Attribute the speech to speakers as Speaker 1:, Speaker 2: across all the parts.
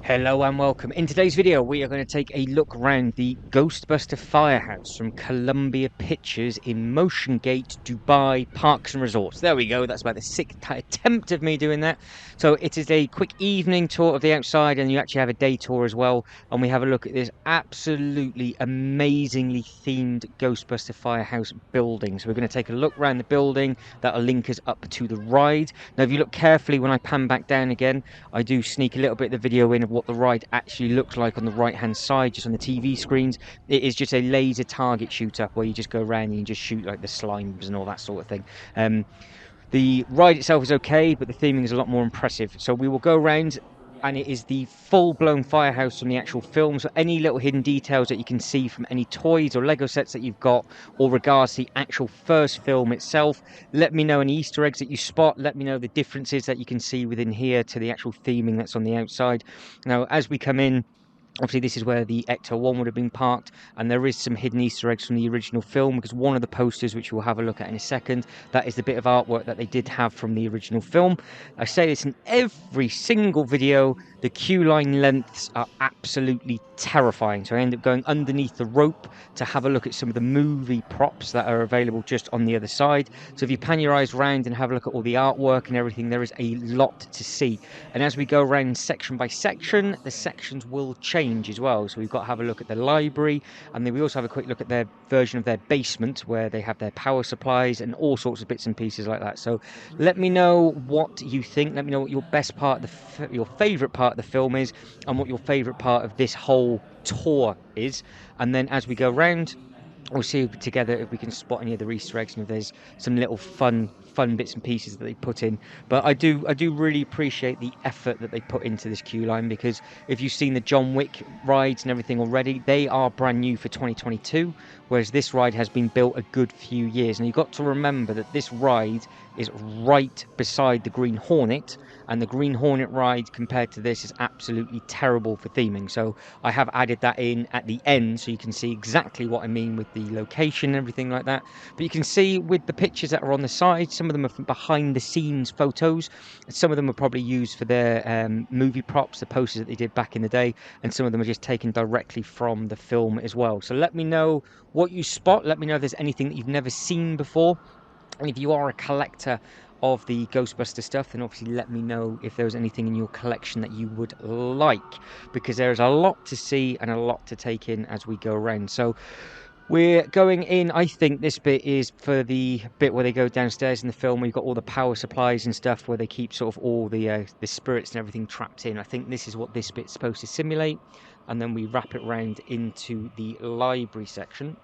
Speaker 1: Hello and welcome. In today's video, we are going to take a look around the Ghostbuster Firehouse from Columbia Pictures in Motiongate, Dubai Parks and Resorts. There we go. That's about the sixth attempt of me doing that. So it is a quick evening tour of the outside, and you actually have a day tour as well. And we have a look at this absolutely amazingly themed Ghostbuster Firehouse building. So we're going to take a look around the building. That'll link us up to the ride. Now, if you look carefully when I pan back down again, I do sneak a little bit of the video in of what the ride actually looks like on the right hand side, just on the TV screens. It is just a laser target shooter where you just go around and you just shoot like the slimes and all that sort of thing. The ride itself is okay, but the theming is a lot more impressive. So we will go around, and it is the full-blown firehouse from the actual film. So any little hidden details that you can see from any toys or Lego sets that you've got, or regards to the actual first film itself, let me know any Easter eggs that you spot. Let me know the differences that you can see within here to the actual theming that's on the outside. Now, as we come in, obviously this is where the Ecto 1 would have been parked, and there is some hidden Easter eggs from the original film, because one of the posters, which we'll have a look at in a second, that is the bit of artwork that they did have from the original film. I say this in every single video, the queue line lengths are absolutely terrifying, so I end up going underneath the rope to have a look at some of the movie props that are available just on the other side. So if you pan your eyes around and have a look at all the artwork and everything, there is a lot to see. And as we go around section by section, the sections will change as well. So we've got to have a look at the library, and then we also have a quick look at their version of their basement where they have their power supplies and all sorts of bits and pieces like that. So let me know what you think. Let me know what your best part, your favourite part of the film is, and what your favourite part of this whole tour is. And then as we go around, we'll see together if we can spot any of the Easter eggs and if there's some little fun bits and pieces that they put in. But I do really appreciate the effort that they put into this queue line, because if you've seen the John Wick rides and everything already, they are brand new for 2022, whereas this ride has been built a good few years. And you've got to remember that this ride is right beside the Green Hornet, and the Green Hornet ride compared to this is absolutely terrible for theming. So I have added that in at the end so you can see exactly what I mean with the location and everything like that. But you can see with the pictures that are on the side, some of them are from behind the scenes photos, some of them are probably used for their movie props, the posters that they did back in the day, and some of them are just taken directly from the film as well. So let me know what you spot. Let me know if there's anything that you've never seen before. And if you are a collector of the Ghostbuster stuff, then obviously let me know if there's anything in your collection that you would like, because there's a lot to see and a lot to take in as we go around. So we're going in, I think this bit is for the bit where they go downstairs in the film, where you've got all the power supplies and stuff, where they keep sort of all the spirits and everything trapped in. I think this is what this bit's supposed to simulate. And then we wrap it round into the library section.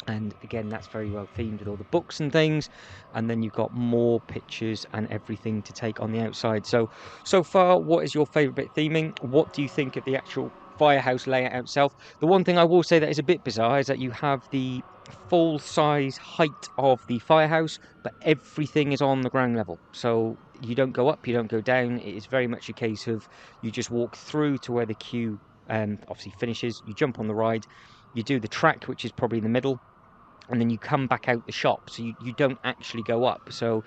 Speaker 1: And again, that's very well themed with all the books and things, and then you've got more pictures and everything to take on the outside. So far, what is your favorite bit theming? What do you think of the actual firehouse layout itself? The one thing I will say that is a bit bizarre is that you have the full size height of the firehouse, but everything is on the ground level, so you don't go up, you don't go down. It is very much a case of you just walk through to where the queue obviously finishes, you jump on the ride, you do the track, which is probably in the middle, and then you come back out the shop, so you don't actually go up. So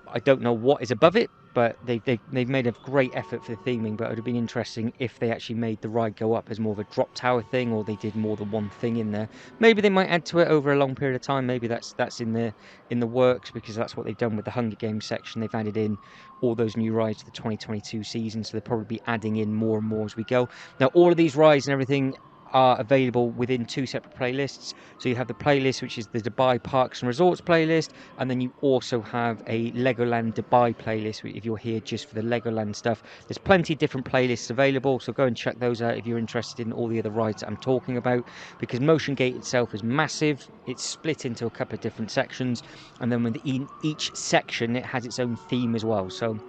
Speaker 1: I don't know what is above it, but they've made a great effort for the theming. But it would have been interesting if they actually made the ride go up as more of a drop tower thing, or they did more than one thing in there. Maybe they might add to it over a long period of time. Maybe that's in the works, because that's what they've done with the Hunger Games section. They've added in all those new rides for the 2022 season, so they'll probably be adding in more and more as we go. Now, all of these rides and everything are available within two separate playlists. So you have the playlist, which is the Dubai Parks and Resorts playlist, and then you also have a Legoland Dubai playlist if you're here just for the Legoland stuff. There's plenty of different playlists available, so go and check those out if you're interested in all the other rides that I'm talking about, because Motiongate itself is massive. It's split into a couple of different sections, and then within each section it has its own theme as well. So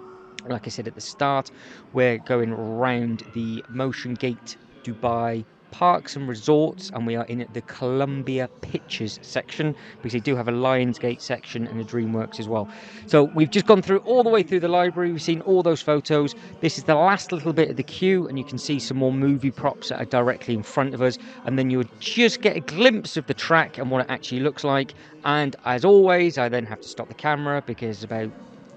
Speaker 1: like I said at the start, we're going around the Motiongate Dubai Parks and Resorts, and we are in the Columbia Pictures section, because they do have a Lionsgate section and a DreamWorks as well. So we've just gone through all the way through the library. We've seen all those photos. This is the last little bit of the queue, and you can see some more movie props that are directly in front of us, and then you'll just get a glimpse of the track and what it actually looks like. And as always, I then have to stop the camera, because about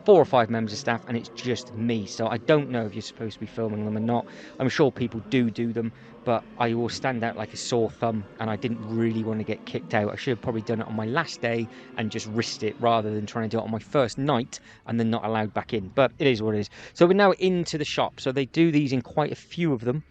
Speaker 1: 4 or 5 members of staff, and it's just me. So I don't know if you're supposed to be filming them or not. I'm sure people do them, but I will stand out like a sore thumb, and I didn't really want to get kicked out. I should have probably done it on my last day and just risked it rather than trying to do it on my first night and then not allowed back in. But it is what it is. So we're now into the shop. So they do these in quite a few of them,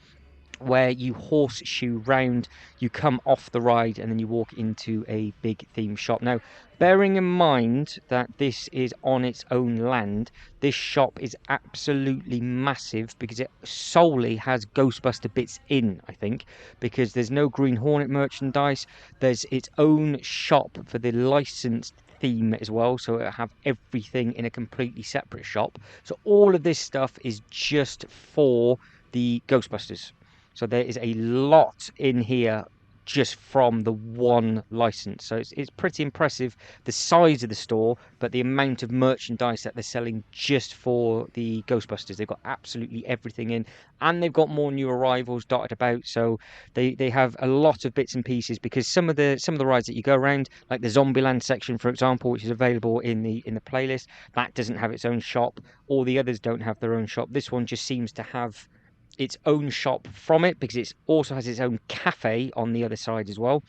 Speaker 1: where you horseshoe round, you come off the ride, and then you walk into a big theme shop. Now, bearing in mind that this is on its own land, this shop is absolutely massive because it solely has Ghostbuster bits in, I think, because there's no Green Hornet merchandise. There's its own shop for the licensed theme as well, so it'll have everything in a completely separate shop. So all of this stuff is just for the Ghostbusters. So there is a lot in here just from the one license. So it's pretty impressive, the size of the store, but the amount of merchandise that they're selling just for the Ghostbusters. They've got absolutely everything in, and they've got more new arrivals dotted about. So they have a lot of bits and pieces, because some of the rides that you go around, like the Zombieland section, for example, which is available in the playlist, that doesn't have its own shop. All the others don't have their own shop. This one just seems to have its own shop from it, because it also has its own cafe on the other side as well.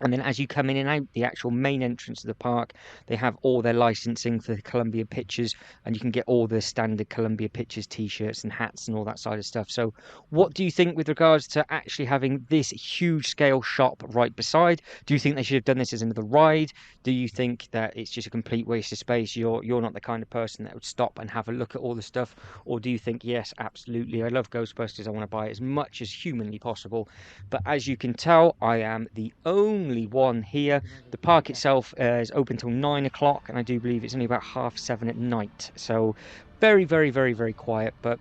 Speaker 1: And then as you come in and out the actual main entrance of the park, they have all their licensing for the Columbia Pictures, and you can get all the standard Columbia Pictures t-shirts and hats and all that side of stuff. So what do you think with regards to actually having this huge scale shop right beside? Do you think they should have done this as another ride? Do you think that it's just a complete waste of space? You're not the kind of person that would stop and have a look at all the stuff? Or do you think, yes, absolutely, I love Ghostbusters, I want to buy it as much as humanly possible? But as you can tell, I am the only one here. The park itself is open till 9 o'clock, and I do believe it's only about 7:30 at night. So very, very, very, very quiet, but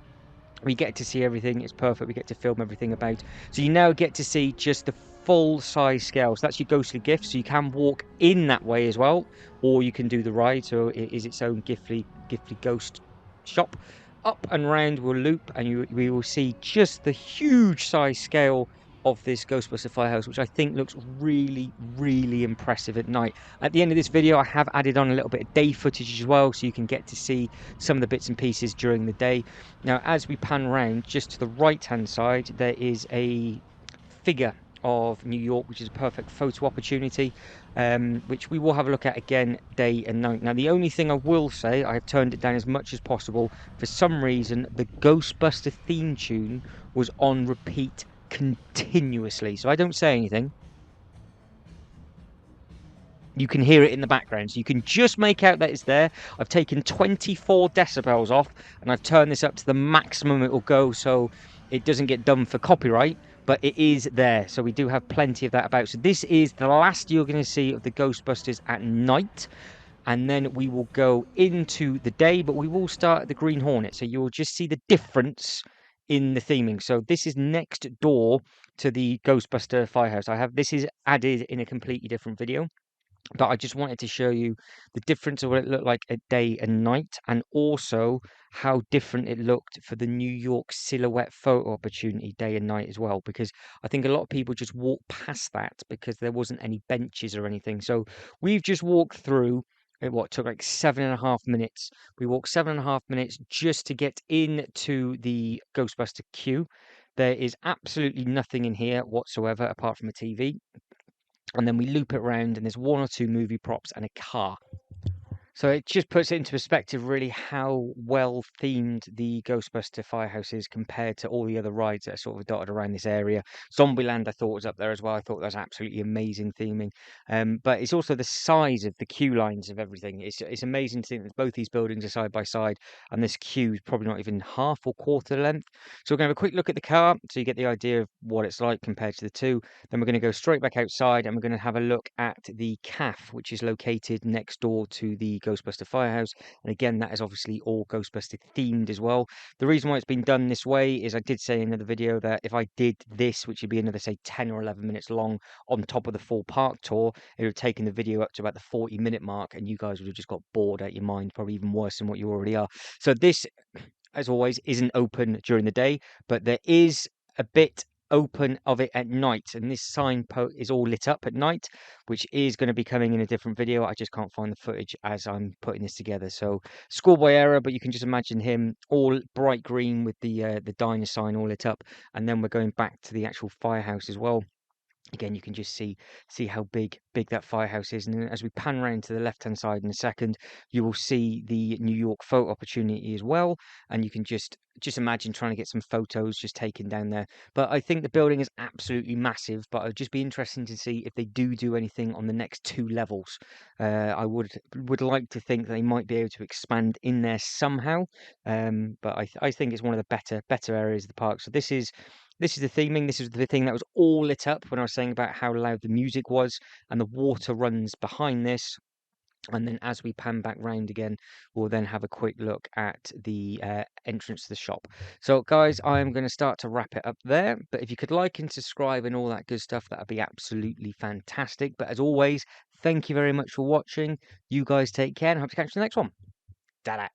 Speaker 1: we get to see everything. It's perfect. We get to film everything about. So you now get to see just the full size scale. So that's your ghostly gift. So you can walk in that way as well, or you can do the ride. So it is its own giftly ghost shop. Up and round will loop, and we will see just the huge size scale of this Ghostbuster Firehouse, which I think looks really, really impressive at night. At the end of this video, I have added on a little bit of day footage as well, so you can get to see some of the bits and pieces during the day. Now, as we pan round, just to the right-hand side, there is a figure of New York, which is a perfect photo opportunity, which we will have a look at again day and night. Now, the only thing I will say, I have turned it down as much as possible. For some reason, the Ghostbuster theme tune was on repeat continuously, so I don't say anything. You can hear it in the background, so you can just make out that it's there. I've taken 24 decibels off, and I've turned this up to the maximum it will go, so it doesn't get done for copyright, but it is there. So we do have plenty of that about. So this is the last you're going to see of the Ghostbusters at night, and then we will go into the day, but we will start at the Green Hornet. So you will just see the difference in the theming. So this is next door to the Ghostbuster Firehouse. This is added in a completely different video, but I just wanted to show you the difference of what it looked like at day and night, and also how different it looked for the New York silhouette photo opportunity day and night as well, because I think a lot of people just walk past that because there wasn't any benches or anything. So we've just walked through what took like 7.5 minutes. We walked 7.5 minutes just to get into the Ghostbuster queue. There is absolutely nothing in here whatsoever apart from a TV, and then we loop it around, and there's one or two movie props and a car. So it just puts it into perspective, really, how well themed the Ghostbuster Firehouse is compared to all the other rides that are sort of dotted around this area. Zombieland, I thought, was up there as well. I thought that was absolutely amazing theming. But it's also the size of the queue lines of everything. It's amazing to think that both these buildings are side by side, and this queue is probably not even half or quarter length. So we're going to have a quick look at the car, so you get the idea of what it's like compared to the two. Then we're going to go straight back outside, and we're going to have a look at the CAF, which is located next door to the Ghostbuster Firehouse. And again, that is obviously all Ghostbuster themed as well. The reason why it's been done this way is I did say in another video that if I did this, which would be another, say, 10 or 11 minutes long on top of the full park tour, it would have taken the video up to about the 40-minute mark, and you guys would have just got bored out your mind, probably even worse than what you already are. So this, as always, isn't open during the day, but there is a bit open of it at night, and this signpost is all lit up at night, which is going to be coming in a different video. I just can't find the footage as I'm putting this together, so schoolboy error, but you can just imagine him all bright green with the diner sign all lit up. And then we're going back to the actual firehouse as well. Again, you can just see how big that firehouse is. And then as we pan around to the left hand side in a second, you will see the New York photo opportunity as well. And you can just imagine trying to get some photos just taken down there. But I think the building is absolutely massive. But it'd just be interesting to see if they do anything on the next 2 levels. I would like to think they might be able to expand in there somehow. But I think it's one of the better areas of the park. So this is the theming. This is the thing that was all lit up when I was saying about how loud the music was, and the water runs behind this. And then as we pan back round again, we'll then have a quick look at the entrance to the shop. So guys, I'm going to start to wrap it up there. But if you could like and subscribe and all that good stuff, that would be absolutely fantastic. But as always, thank you very much for watching. You guys take care and hope to catch you in the next one. Ta-da.